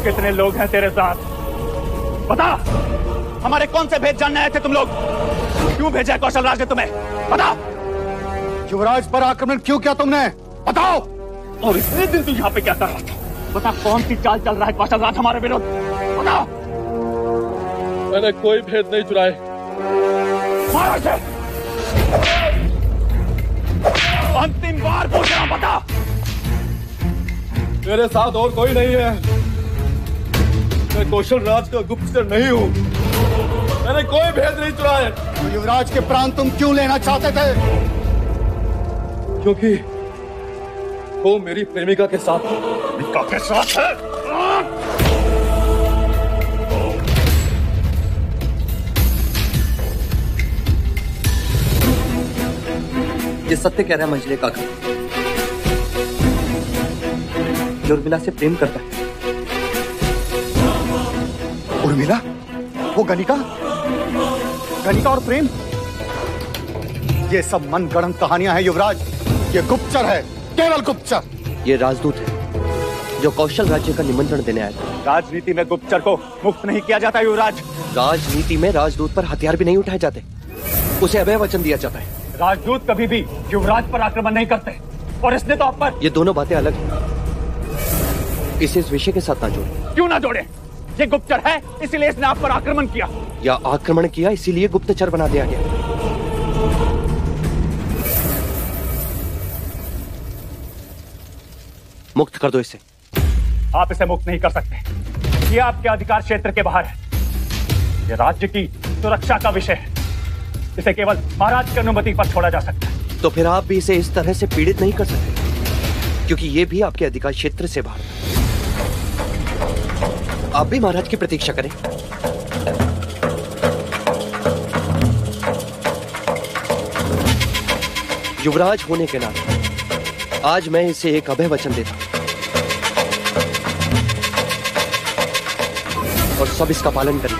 और कितने लोग हैं तेरे साथ? बता, हमारे कौन से भेद जानने आए थे तुम लोग? क्यों भेजा कौशल राज ने तुम्हें? बता। युवराज पर आक्रमण क्यों किया तुमने? बताओ। और इतने दिन तू यहाँ पे क्या कर रहा था? बता, कौन सी चाल चल रहा है कौशल राज हमारे विरुद्ध? बता। मैंने कोई भेद नहीं चुराए। मारो इसे। अंतिम बार पूछ रहा हूं, बता। मेरे साथ और कोई नहीं है। मैं कौशल राज का गुप्तचर नहीं हूँ। मैंने कोई भेद नहीं चुराए। तो युवराज के प्राण तुम क्यों लेना चाहते थे? क्योंकि वो मेरी प्रेमिका के साथ है। प्रेमिका के साथ है? ये सत्य कह रहा है मंजले काका। ये उर्मिला से प्रेम करता है। उर्मिला? वो गणिका और प्रेम? ये सब मनगढ़ंत कहानियां हैं युवराज। ये गुप्तचर है, केवल गुप्तचर। ये राजदूत है जो कौशल राज्य का निमंत्रण देने आया था। राजनीति में गुप्तचर को मुक्त नहीं किया जाता युवराज। राजनीति में राजदूत पर हथियार भी नहीं उठाए जाते, उसे अभय वचन दिया जाता है। राजदूत कभी भी युवराज पर आक्रमण नहीं करते, और इसने तो आप पर। ये दोनों बातें अलग हैं। इसे इस विषय के साथ ना जोड़े। क्यों ना जोड़े? ये गुप्तचर है, इसीलिए इसने आप पर आक्रमण किया। या आक्रमण किया इसीलिए गुप्तचर बना दिया गया। मुक्त कर दो इसे। आप इसे मुक्त नहीं कर सकते। ये आपके अधिकार क्षेत्र के बाहर है। ये राज्य की सुरक्षा का विषय है। इसे केवल महाराज की अनुमति पर छोड़ा जा सकता है। तो फिर आप भी इसे इस तरह से पीड़ित नहीं कर सकते, क्योंकि ये भी आपके अधिकार क्षेत्र से बाहर है। आप भी महाराज की प्रतीक्षा करें। युवराज होने के नाते आज मैं इसे एक अभय वचन देता हूं, और सब इसका पालन करें।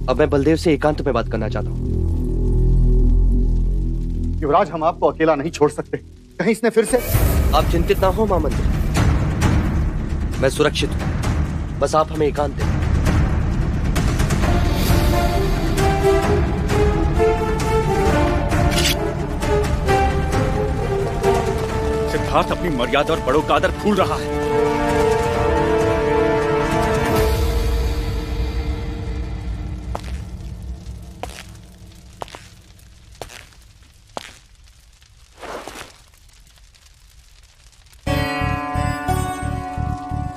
अब मैं बलदेव से एकांत में बात करना चाहता हूं। युवराज, हम आपको अकेला नहीं छोड़ सकते। कहीं इसने फिर से... आप चिंतित ना हो महामंत्री, मैं सुरक्षित हूं। बस आप हमें एकांत दें। सिद्धार्थ अपनी मर्यादा और बड़ों का आदर भूल रहा है।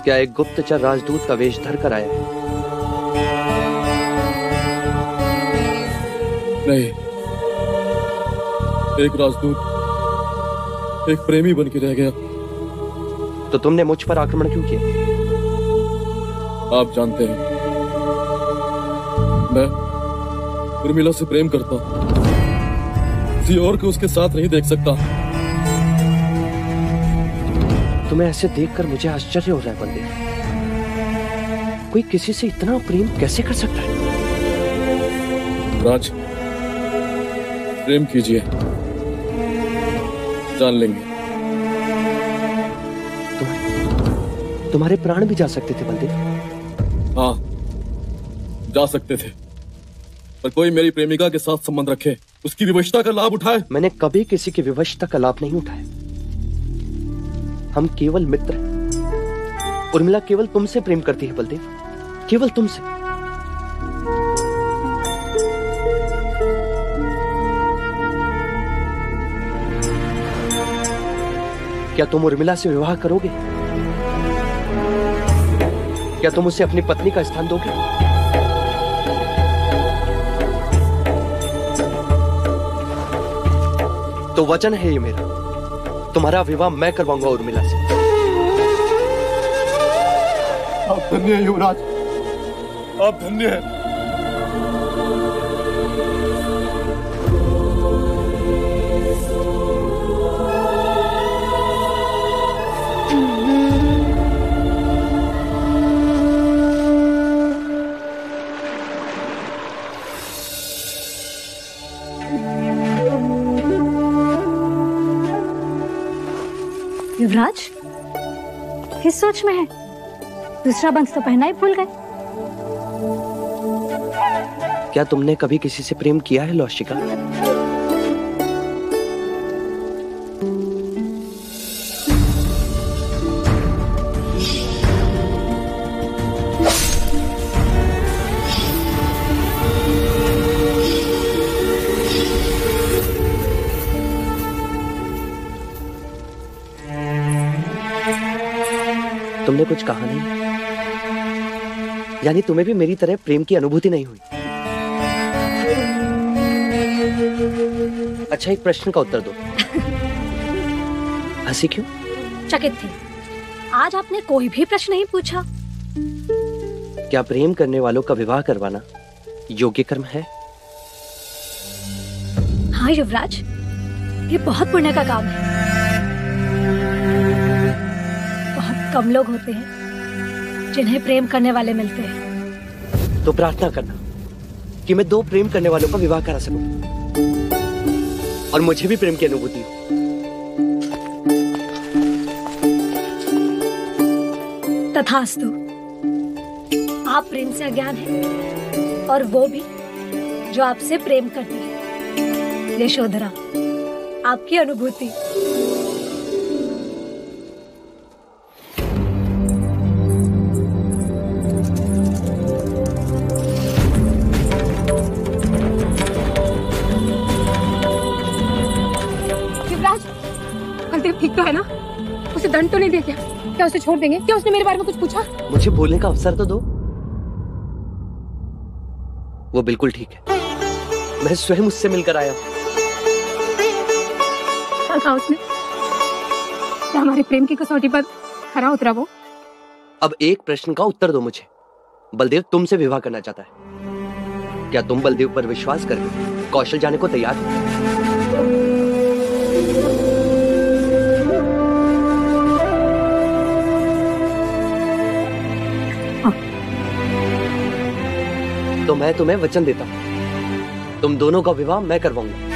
क्या एक गुप्तचर राजदूत का वेश धर कर आया है? नहीं, एक राजदूत एक प्रेमी बन के रह गया। तो तुमने मुझ पर आक्रमण क्यों किया? आप जानते हैं, मैं उर्मिला से प्रेम करता हूं। किसी और को उसके साथ नहीं देख सकता। तुम्हें ऐसे देखकर मुझे आश्चर्य हो रहा है बलदेव। कोई किसी से इतना प्रेम कैसे कर सकता है? राज, प्रेम कीजिए, जान लेंगे। तुम्हारे प्राण भी जा सकते थे बलदेव। हाँ, जा सकते थे, पर कोई मेरी प्रेमिका के साथ संबंध रखे, उसकी विवशता का लाभ उठाए। मैंने कभी किसी की विवशता का लाभ नहीं उठाया। हम केवल मित्र हैं। उर्मिला केवल तुमसे प्रेम करती है बलदेव, केवल तुमसे। क्या तुम उर्मिला से विवाह करोगे? क्या तुम उसे अपनी पत्नी का स्थान दोगे? तो वचन है ये मेरा, तुम्हारा विवाह मैं करवाऊंगा उर्मिला से। आप धन्य हैं युवराज, आप धन्य हैं। युवराज किस सोच में है? दूसरा बंस तो पहना ही भूल गए। क्या तुमने कभी किसी से प्रेम किया है लौशिका? तुमने कुछ कहा नहीं, यानी तुम्हें भी मेरी तरह प्रेम की अनुभूति नहीं हुई। अच्छा, एक प्रश्न का उत्तर दो। हंसी क्यों? चकित थे। आज आपने कोई भी प्रश्न नहीं पूछा। क्या प्रेम करने वालों का विवाह करवाना योग्य कर्म है? हाँ युवराज, ये बहुत पुण्य का काम है। बहुत कम लोग होते हैं जिन्हें प्रेम करने वाले मिलते हैं। तो प्रार्थना करना कि मैं 2 प्रेम करने वालों का विवाह करा सकूं और मुझे भी प्रेम की अनुभूति हो। तथास्तु। आप प्रेम से अज्ञान हैं और वो भी जो आपसे प्रेम करती है। यशोधरा, आपकी अनुभूति। बलदेव ठीक तो है ना? उसे दंड तो नहीं दे क्या? क्या उसे छोड़ देंगे? क्या उसने मेरे बारे में कुछ पूछा? मुझे बोलने का अवसर तो दो। वो बिल्कुल ठीक है। मैं स्वयं उससे मिलकर आया। क्या कहा उसने? क्या हमारे प्रेम की कसौटी पर खरा उतरा वो? अब एक प्रश्न का उत्तर दो मुझे। बलदेव तुमसे विवाह करना चाहता है। क्या तुम बलदेव पर विश्वास करके कौशल जाने को तैयार हो? तो मैं तुम्हें वचन देता हूं, तुम दोनों का विवाह मैं करवाऊंगा।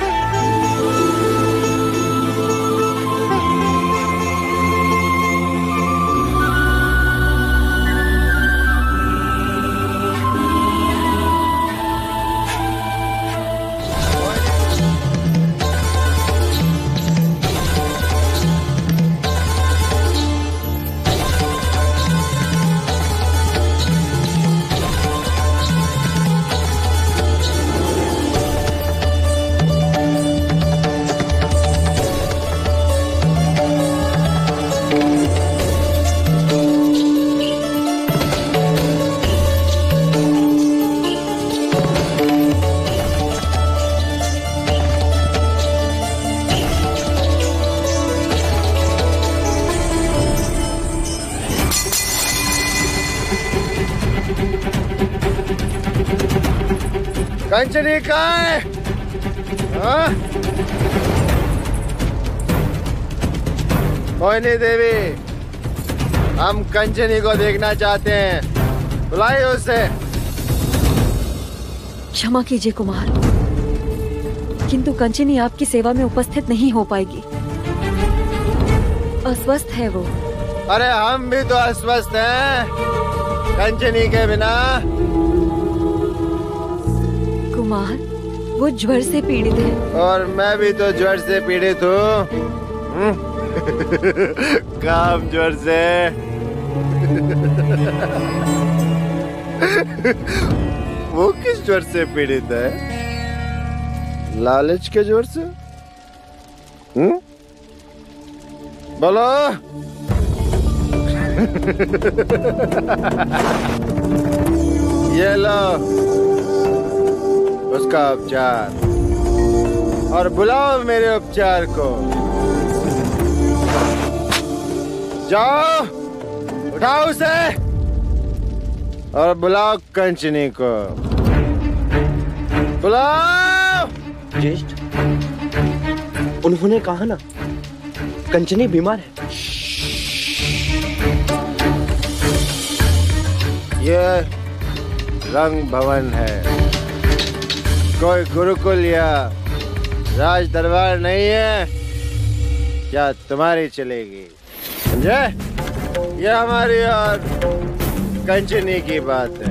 कंचनी कहाँ है? हाँ? कोई नहीं देवी, हम कंचनी को देखना चाहते हैं। बुलाइए उसे। क्षमा कीजिए कुमार, किंतु कंचनी आपकी सेवा में उपस्थित नहीं हो पाएगी। अस्वस्थ है वो। अरे हम भी तो अस्वस्थ हैं कंचनी के बिना। कुमार, वो ज्वर से पीड़ित है। और मैं भी तो ज्वर से पीड़ित हूँ। काम ज्वर से। वो किस ज्वर से पीड़ित है? लालच के ज्वर से? बोलो। ये लो उसका उपचार, और बुलाओ मेरे उपचार को। जाओ, उठाओ उसे और बुलाओ कंचनी को। बुलाओ। ज्येष्ठ, उन्होंने कहा ना कंचनी बीमार है। ये रंग भवन है, कोई गुरुकुल या राज दरबार नहीं है। क्या तुम्हारी चलेगी? ये हमारी और कंचनी की बात है।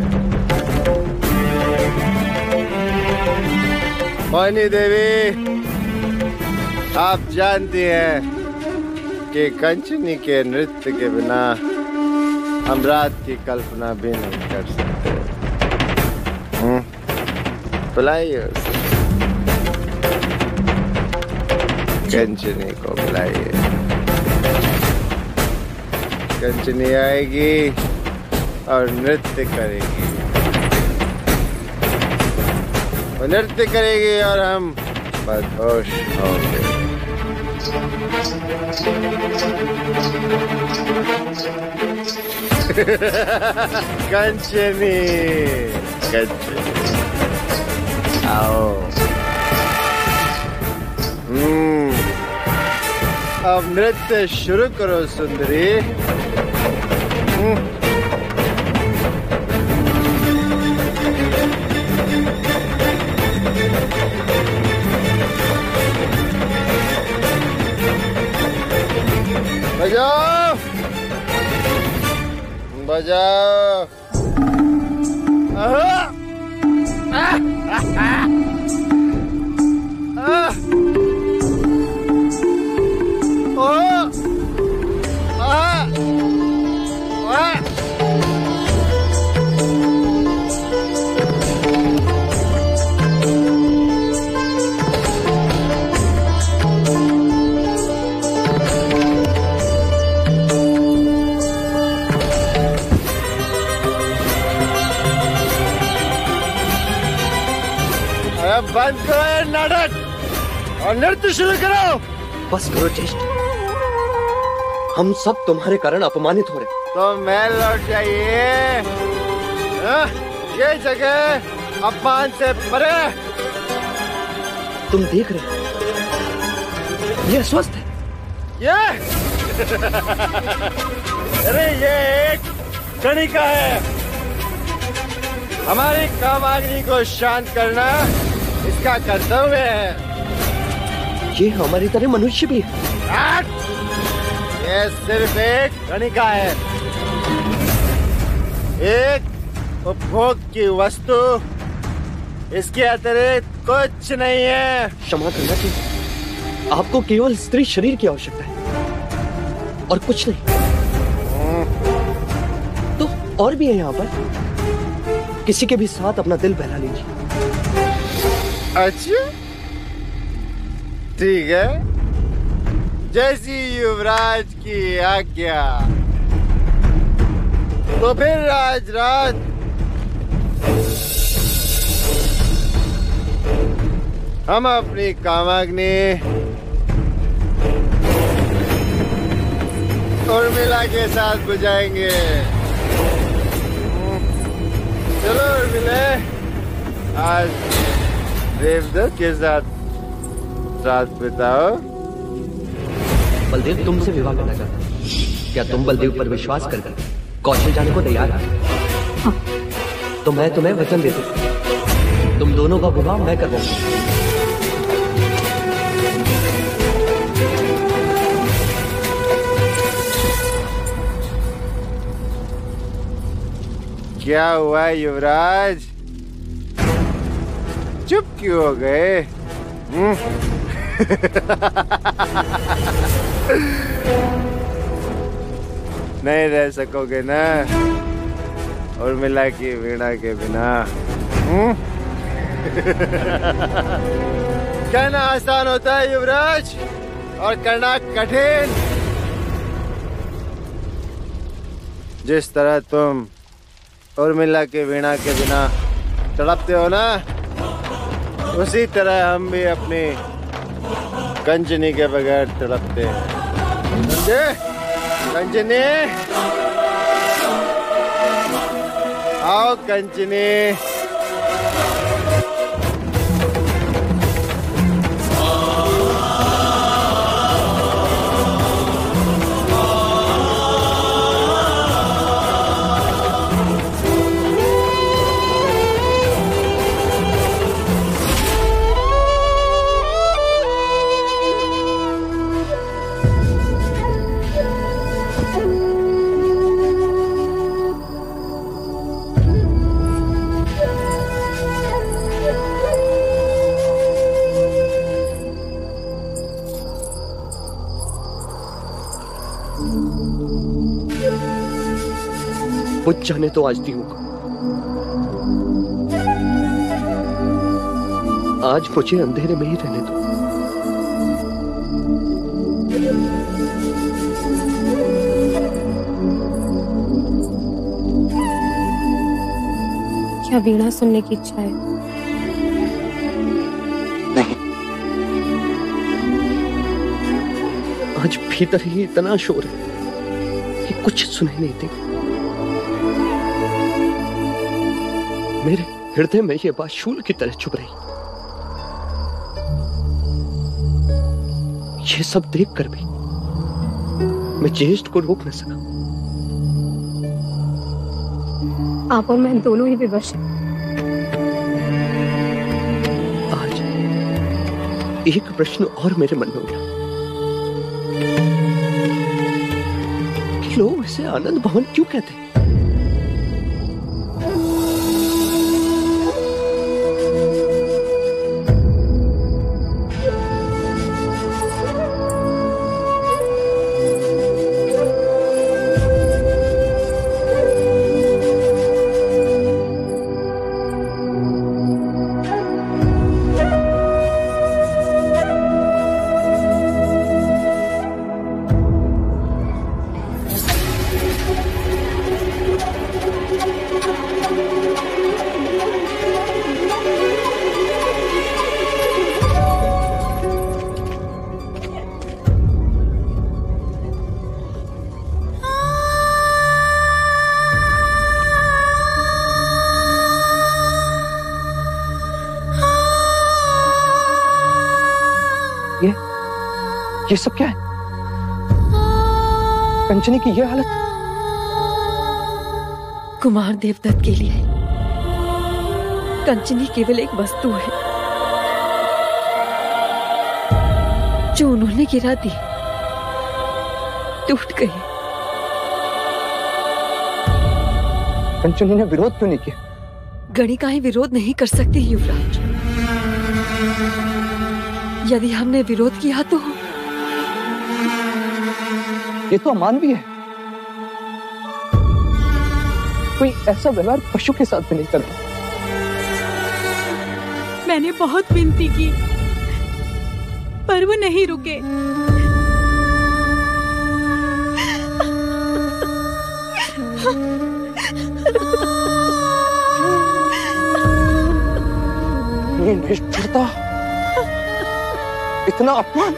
मोहिनी देवी, आप जानती हैं कि कंचनी के नृत्य के बिना हम रात की कल्पना भी नहीं कर सकते। बुलाइए उसे, कंचनी को बुलाइए। कंचनी आएगी और नृत्य करेगी। वो नृत्य करेगी और हम बदहोश होंगे। कंचनी, कंचनी आओ। अब नृत्य शुरू करो सुंदरी। बजाओ, बजाओ। बंद करो ये नाटक और नृत्य शुरू करो। बस करो ज्येष्ठ, हम सब तुम्हारे कारण अपमानित हो रहे। तो मैं लौट जाइए। ये जगह अपमान से परे। तुम देख रहे हो ये स्वस्थ है। ये अरे ये एक गणिका है। हमारी कामाग्नि को शांत करना इसका कर्तव्य है। ये हमारी तरह मनुष्य भी है। ये सिर्फ एक गणिका है, एक उपभोग की वस्तु। इसके अतिरिक्त कुछ नहीं है। क्षमा करना चाहिए, आपको केवल स्त्री शरीर की आवश्यकता है और कुछ नहीं। तो और भी है यहाँ पर, किसी के भी साथ अपना दिल बहला लीजिए। अच्छा ठीक है, जैसी युवराज की आज्ञा। तो फिर आज रात हम अपनी कामाग्नि उर्मिला के साथ बुझाएंगे। चलो उर्मिला, आज देवदत्त के साथ रात बिताओ। बलदेव तुमसे विवाह करना चाहता है। क्या तुम बलदेव पर विश्वास करके कौशल जाने को तैयार है? हाँ। तो मैं तुम्हें वचन देता हूं, तुम दोनों का विवाह मैं करवाऊंगा। क्या हुआ युवराज, चुप क्यों हो गए? नहीं रह सकोगे ना उर्मिला की वीणा के बिना? कहना आसान होता है युवराज, और करना कठिन। जिस तरह तुम उर्मिला के वीणा के बिना तड़पते हो ना, उसी तरह हम भी अपनी कंचनी के बगैर तड़पते हैं। समझे? कंचनी, आओ कंचनी। बुझ जाने तो आज दियों को। आज मुझे अंधेरे में ही रहने दो। क्या वीणा सुनने की इच्छा है? नहीं। आज भीतर ही इतना शोर है कि कुछ सुनाई नहीं देगा। मेरे हृदय में यह बात शूल की तरह चुभ रही। ये सब देखकर भी मैं ज्येष्ठ को रोक न सका। आप और मैं दोनों ही विवश हैं। आज एक प्रश्न और मेरे मन में उठा कि लोग इसे आनंद भवन क्यों कहते हैं? ये सब क्या है? कंचनी की ये हालत? कुमार देवदत्त के लिए कंचनी केवल एक वस्तु है जो उन्होंने गिरा दी, टूट गई। कंचनी ने विरोध क्यों नहीं किया? गणिकाएं विरोध नहीं कर सकती युवराज। यदि हमने विरोध किया तो ये तो अमानवीय है। कोई ऐसा व्यवहार पशु के साथ भी नहीं करता। मैंने बहुत विनती की पर वो नहीं रुके। ये निष्ठुरता, इतना अपमान।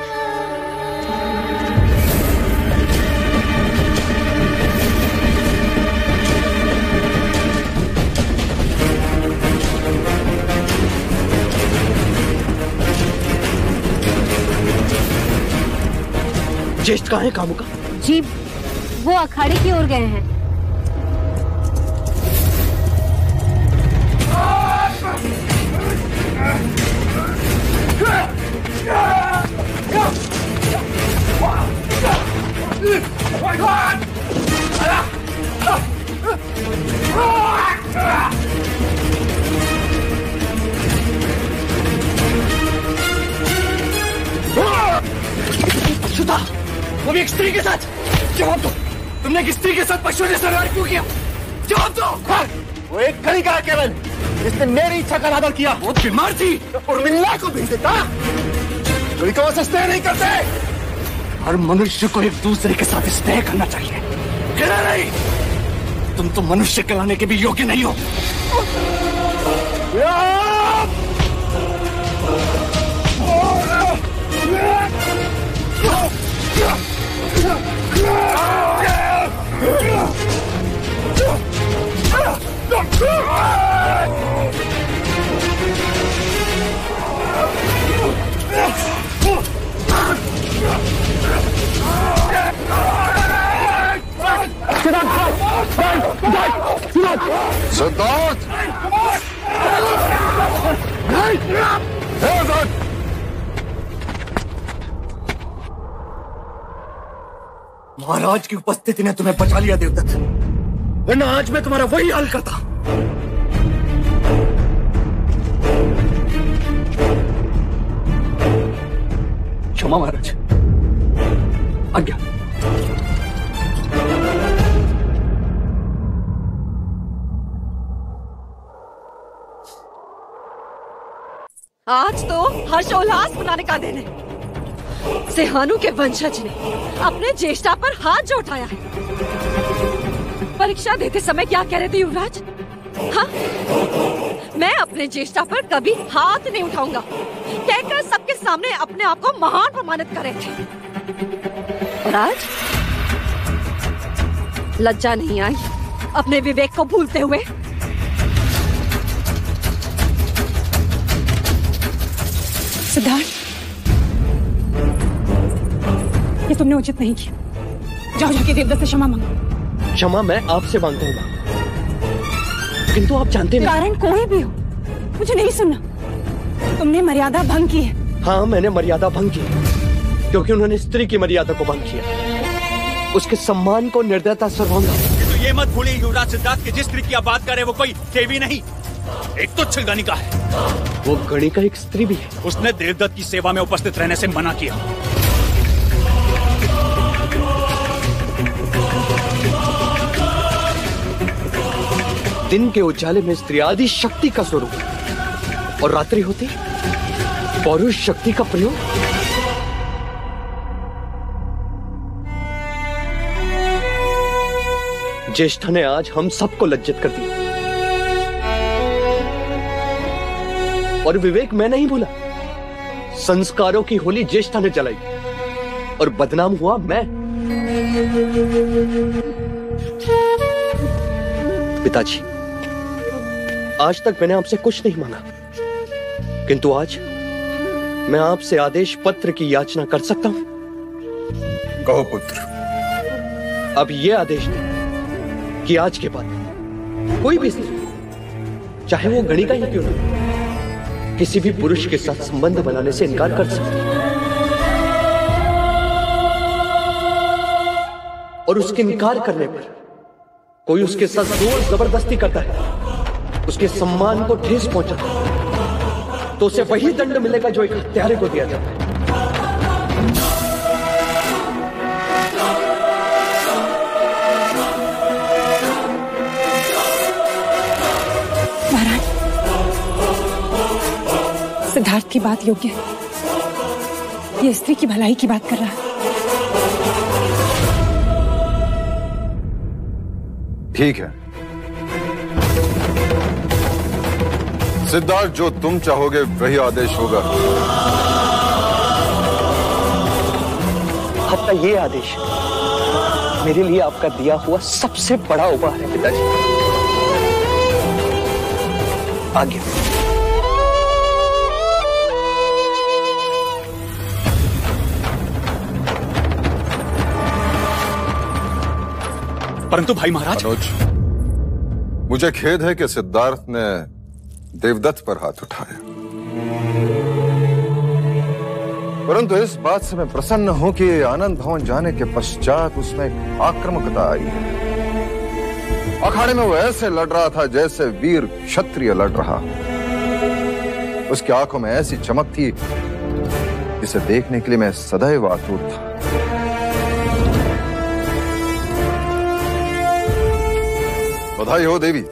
ज्येष्ठ कहाँ है कामुका? जी वो अखाड़े की ओर गए हैं। शुदा, वो भी एक स्त्री के साथ। जवाब दो, तुमने एक स्त्री के साथ पशुओं जैसा व्यवहार क्यों किया? जवाब दो। वो एक गणिका है केवल, जिसने मेरी इच्छा का अनादर किया। वो बीमार थी। उर्मिला को भेज देता। गणिका से स्नेह नहीं करते। हर मनुष्य को एक दूसरे के साथ स्नेह करना चाहिए। कहना नहीं, तुम तो मनुष्य कहलाने के भी योग्य नहीं हो। सिद्धार्थ! महाराज की उपस्थिति ने तुम्हें बचा लिया देवदत्त, वरना आज मैं तुम्हारा वही हाल करता। क्षमा महाराज, आज्ञा। आज तो हर्षोल्लास मनाने का दिन है। सेहानु के वंशज ने अपने ज्येष्ठा पर हाथ जो उठाया है। परीक्षा देते समय क्या कह रहे थे युवराज? हाँ, मैं अपने ज्येष्ठा पर कभी हाथ नहीं उठाऊंगा कहकर सबके सामने अपने आप को महान प्रमाणित कर रहे थे। और आज लज्जा नहीं आई अपने विवेक को भूलते हुए? सिद्धार्थ, ये तुमने उचित नहीं किया। जाओ जाके देवदत्त से क्षमा मांगो। क्षमा मैं आपसे मांगता हूँ, किंतु आप जानते नहीं। कारण कोई भी हो, मुझे नहीं सुनना। तुमने मर्यादा भंग की है। हाँ, मैंने मर्यादा भंग की क्योंकि उन्होंने स्त्री की मर्यादा को भंग किया, उसके सम्मान को निर्दयता से रौंदा। तो ये मत भूलिए युवराज सिद्धार्थ की जिस स्त्री की आप बात कर रहे हैं वो कोई देवी नहीं, एक तुच्छ गणिका है। वो गणिका एक स्त्री भी है। उसने देवदत्त की सेवा में उपस्थित रहने से मना किया। दिन के उजाले में स्त्री आदि शक्ति का स्वरूप और रात्रि होती पौरुष शक्ति का प्रयोग। ज्येष्ठा ने आज हम सबको लज्जित कर दिया और विवेक मैं नहीं भूला। संस्कारों की होली ज्येष्ठा ने जलाई और बदनाम हुआ मैं। पिताजी, आज तक मैंने आपसे कुछ नहीं मांगा, किंतु आज मैं आपसे आदेश पत्र की याचना कर सकता हूं। कहो पुत्र। अब यह आदेश दें कि आज के बाद कोई भी स्त्री, चाहे वो गणिका ही क्यों ना, किसी भी पुरुष के साथ संबंध बनाने से इनकार कर सकती है। और उसके इनकार करने पर कोई उसके साथ जोर जबरदस्ती करता है, उसके सम्मान को ठेस पहुंचाता है, तो उसे वही दंड मिलेगा जो एक हत्यारे को दिया जाता है। महाराज, सिद्धार्थ की बात योग्य है। ये स्त्री की भलाई की बात कर रहा है। ठीक है सिद्धार्थ, जो तुम चाहोगे वही आदेश होगा। आपका ये आदेश मेरे लिए आपका दिया हुआ सबसे बड़ा उपहार है पिताजी। आगे। परंतु भाई महाराज। अनुज, मुझे खेद है कि सिद्धार्थ ने देवदत्त पर हाथ उठाया, परंतु इस बात से मैं प्रसन्न हूं कि आनंद भवन जाने के पश्चात उसमें एक आक्रामकता आई है। अखाड़े में वो ऐसे लड़ रहा था जैसे वीर क्षत्रिय लड़ रहा। उसकी आंखों में ऐसी चमक थी जिसे देखने के लिए मैं सदैव आतुर था। बधाई हो देवी।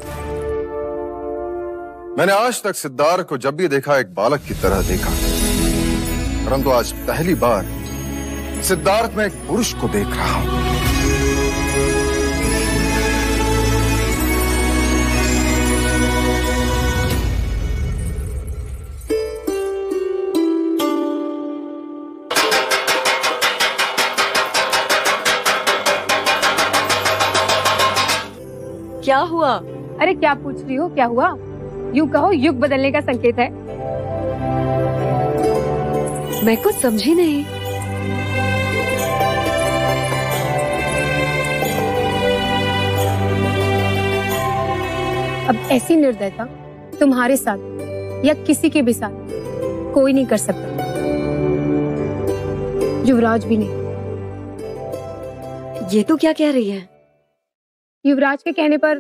मैंने आज तक सिद्धार्थ को जब भी देखा एक बालक की तरह देखा, परंतु आज पहली बार सिद्धार्थ में एक पुरुष को देख रहा हूं। क्या हुआ? अरे क्या पूछ रही हो? क्या हुआ? यूं कहो, युग बदलने का संकेत है। मैं कुछ समझी नहीं। अब ऐसी निर्दयता तुम्हारे साथ या किसी के भी साथ कोई नहीं कर सकता, युवराज भी नहीं। ये तो क्या कह रही है? युवराज के कहने पर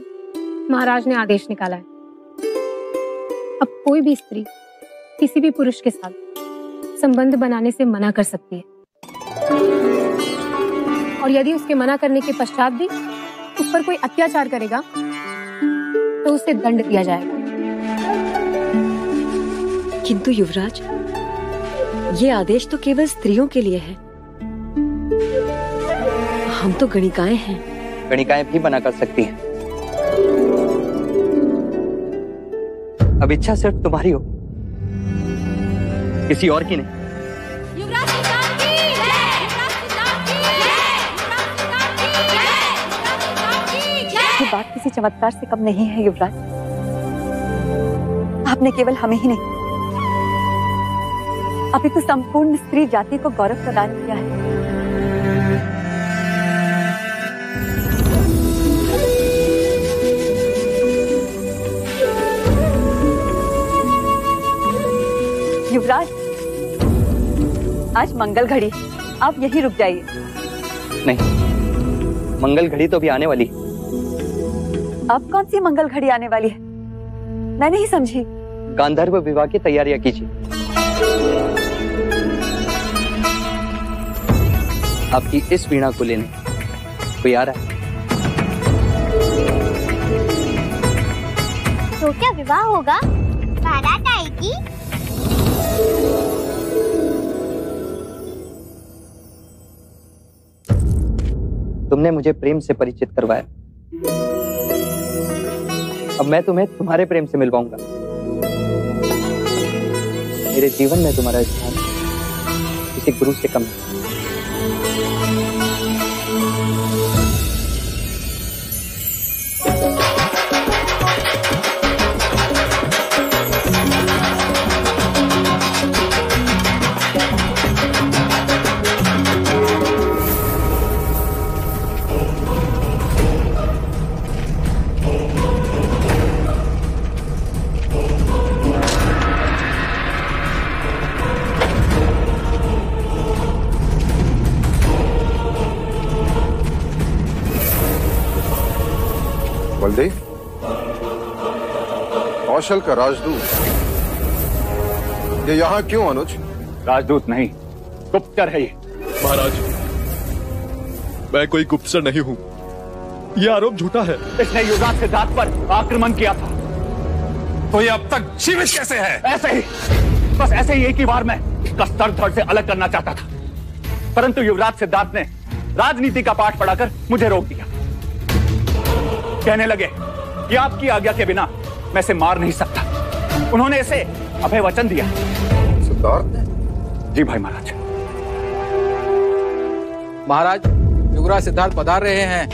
महाराज ने आदेश निकाला है। अब कोई भी स्त्री किसी भी पुरुष के साथ संबंध बनाने से मना कर सकती है, और यदि उसके मना करने के पश्चात भी उस पर कोई अत्याचार करेगा तो उसे दंड दिया जाएगा। किंतु युवराज, ये आदेश तो केवल स्त्रियों के लिए है। हम तो गणिकाएं हैं। गणिकाएं भी मना कर सकती हैं। अब इच्छा सिर्फ तुम्हारी हो, किसी और की नहीं। युवराज सिद्धार्थ की जय! युवराज सिद्धार्थ की जय! युवराज सिद्धार्थ की जय! युवराज सिद्धार्थ की जय! ये बात किसी चमत्कार से कम नहीं है युवराज। आपने केवल हमें ही नहीं, अपितु संपूर्ण स्त्री जाति को गौरव प्रदान किया है। युवराज, आज मंगल घड़ी, आप यहीं रुक जाइए। नहीं, मंगल घड़ी तो भी आने वाली। अब कौन सी मंगल घड़ी आने वाली है? मैं नहीं समझी। गांधर्व विवाह की तैयारियां कीजिए। आपकी इस वीणा को लेने कोई आ रहा है। तो क्या विवाह होगा? बारात आएगी? तुमने मुझे प्रेम से परिचित करवाया, अब मैं तुम्हें तुम्हारे प्रेम से मिलवाऊंगा। मेरे जीवन में तुम्हारा स्थान किसी गुरु से कम है। बलदेव, कौशल का राजदूत, ये यहाँ क्यों अनुज? राजदूत नहीं, गुप्तचर है ये। महाराज, मैं कोई गुप्तचर नहीं हूँ, ये आरोप झूठा है। इसने युवराज सिद्धार्थ पर आक्रमण किया था। तो ये अब तक जीवित कैसे है? ऐसे ही, बस ऐसे ही एक ही बार में इसका सर धड़ से अलग करना चाहता था, परंतु युवराज सिद्धार्थ ने राजनीति का पाठ पढ़ाकर मुझे रोक दिया। कहने लगे कि आपकी आज्ञा के बिना मैं इसे मार नहीं सकता। उन्होंने इसे अभय वचन दिया। सिद्धार्थ ने? जी भाई महाराज। महाराज, युवराज सिद्धार्थ पधार रहे हैं।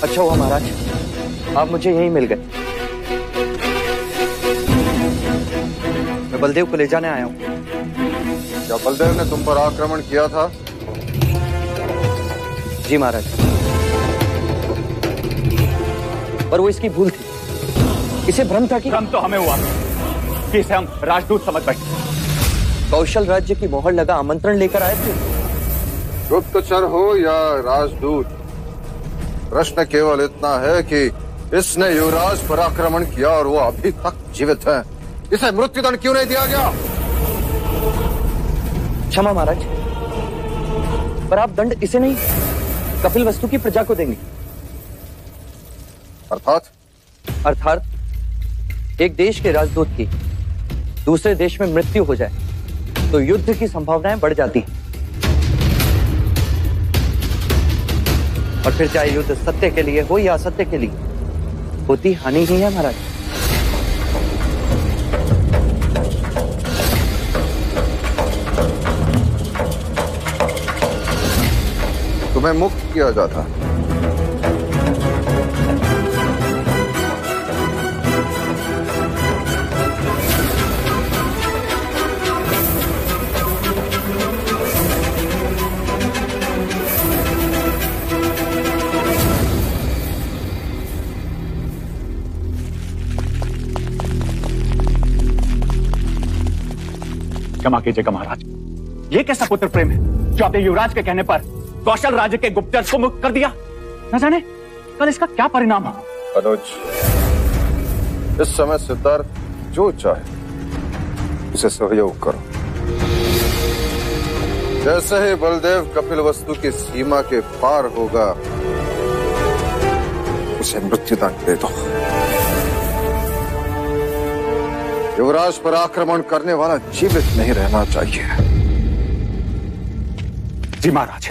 अच्छा हुआ महाराज, आप मुझे यहीं मिल गए। मैं बलदेव को ले जाने आया हूँ। क्या बलदेव ने तुम पर आक्रमण किया था? जी महाराज, पर वो इसकी भूल थी। इसे भ्रम था कि भ्रम तो हमें हुआ कि इसे हम राजदूत समझ बैठे। कौशल राज्य की मोहर लगा आमंत्रण लेकर आए थे। गुप्तचर हो या राजदूत, प्रश्न केवल इतना है कि इसने युवराज पर आक्रमण किया और वो अभी तक जीवित है। इसे मृत्युदंड क्यों नहीं दिया गया? क्षमा महाराज, पर आप दंड इसे नहीं, कपिल वस्तु की प्रजा को देंगे। अर्थात एक देश के राजदूत की दूसरे देश में मृत्यु हो जाए तो युद्ध की संभावनाएं बढ़ जाती हैं, और फिर चाहे युद्ध सत्य के लिए हो या असत्य के लिए, होती हानि ही है महाराज। तुम्हें मुक्त किया जाता। क्षमा कीजिएगा महाराज, ये कैसा पुत्र प्रेम है जो आपने युवराज के कहने पर कौशल राज्य के गुप्तचर को मुक्त कर दिया? न जाने कल इसका क्या परिणाम हो। अनुज, इस समय सिद्धार्थ जो चाहे उसे सहयोग करो। जैसे ही बलदेव कपिल वस्तु की सीमा के पार होगा, उसे मृत्युदंड दे दो। युवराज पर आक्रमण करने वाला जीवित नहीं रहना चाहिए। जी महाराज।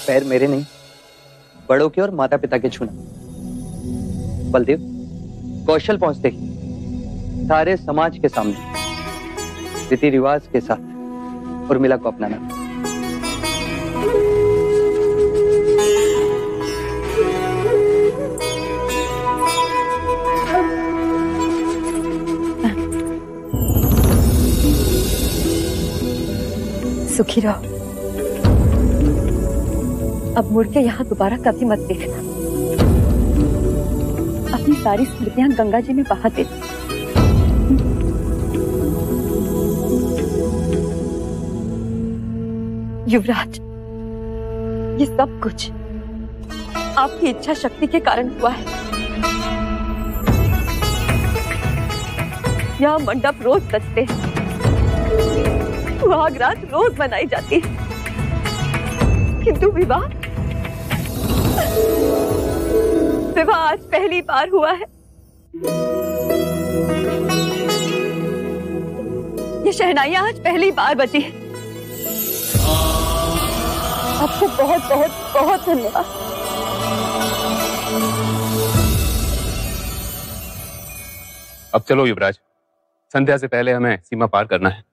पैर मेरे नहीं, बड़ों के और माता पिता के छूना। बलदेव, कौशल पहुंचते ही सारे समाज के सामने रीति रिवाज के साथ उर्मिला को अपनाना। सुखी रहो। अब मुड़ के यहाँ दोबारा कभी मत देखना। अपनी सारी स्मृतियां गंगा जी में बहा दे। युवराज, ये सब कुछ आपकी इच्छा शक्ति के कारण हुआ है। यहाँ मंडप रोज सजते हैं, सुहाग रात रोज मनाई जाती है, किंतु विवाह आज पहली बार हुआ है। ये शहनाइयां आज पहली बार बजी है। आपको बहुत बहुत बहुत धन्यवाद। अब चलो युवराज, संध्या से पहले हमें सीमा पार करना है।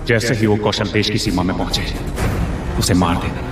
जैसे ही वो कौशल देश की सीमा में पहुंचे, उसे मार देना।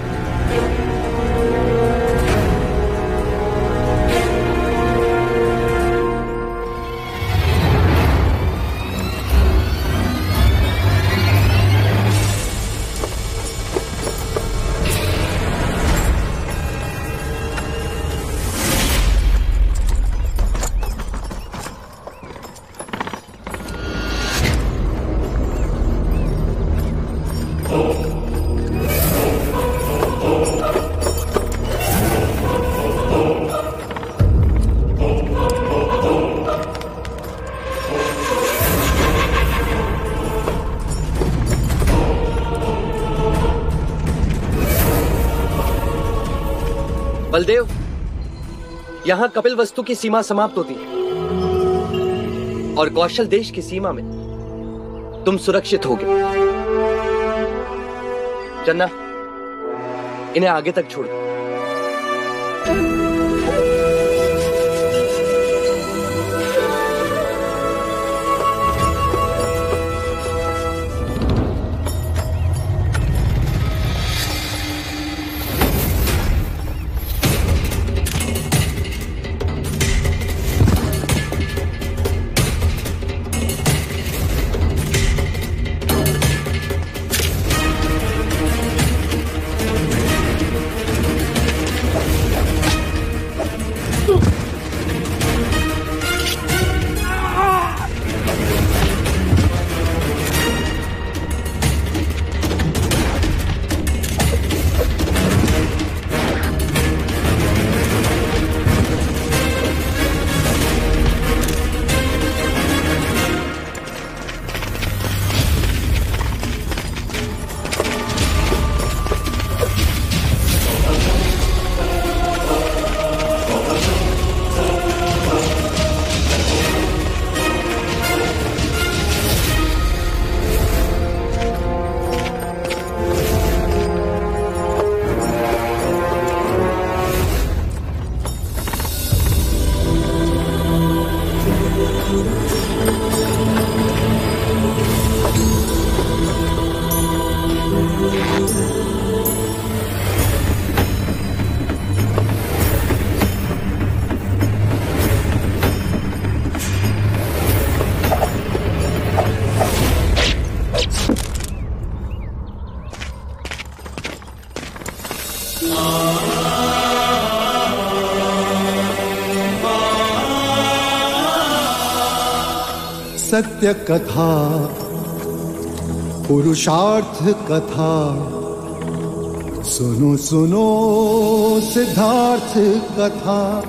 बलदेव, यहां कपिल वस्तु की सीमा समाप्त होती है और कौशल देश की सीमा में तुम सुरक्षित होगे। चन्ना, इन्हें आगे तक छोड़ दो। सत्य कथा, पुरुषार्थ कथा। सुनो सुनो सिद्धार्थ कथा।